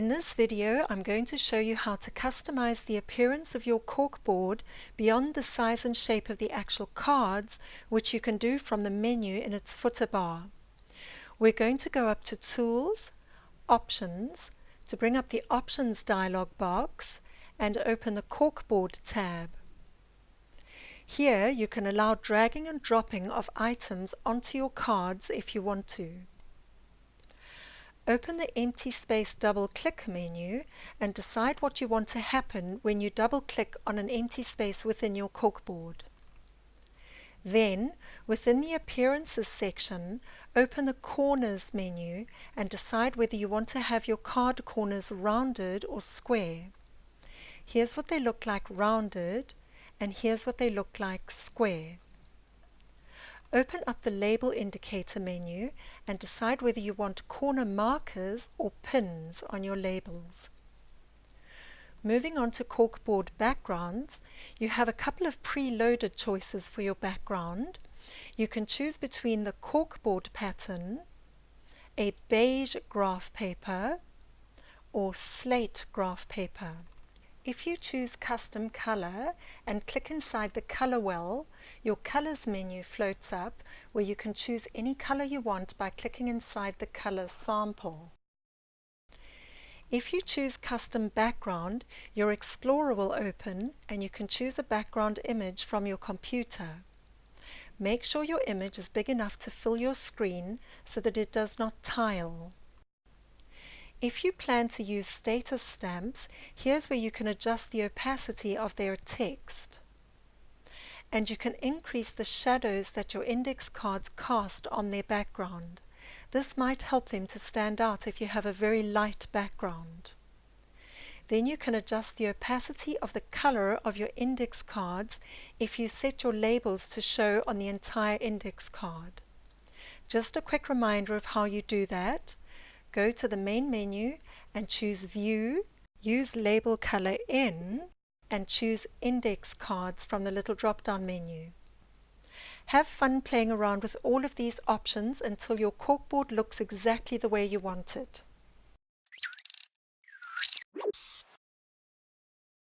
In this video, I'm going to show you how to customize the appearance of your corkboard beyond the size and shape of the actual cards, which you can do from the menu in its footer bar. We're going to go up to Tools, Options, to bring up the Options dialog box and open the Corkboard tab. Here you can allow dragging and dropping of items onto your cards if you want to. Open the Empty Space double-click menu and decide what you want to happen when you double-click on an empty space within your corkboard. Then, within the Appearances section, open the Corners menu and decide whether you want to have your card corners rounded or square. Here's what they look like rounded, and here's what they look like square. Open up the Label Indicator menu and decide whether you want corner markers or pins on your labels. Moving on to Corkboard backgrounds, you have a couple of pre-loaded choices for your background. You can choose between the corkboard pattern, a beige graph paper, or slate graph paper. If you choose Custom Color and click inside the Color well, your Colors menu floats up where you can choose any color you want by clicking inside the color sample. If you choose Custom Background, your Explorer will open and you can choose a background image from your computer. Make sure your image is big enough to fill your screen so that it does not tile. If you plan to use status stamps, here's where you can adjust the opacity of their text. And you can increase the shadows that your index cards cast on their background. This might help them to stand out if you have a very light background. Then you can adjust the opacity of the color of your index cards if you set your labels to show on the entire index card. Just a quick reminder of how you do that. Go to the main menu and choose View, use Label Color In, and choose Index Cards from the little drop-down menu. Have fun playing around with all of these options until your corkboard looks exactly the way you want it.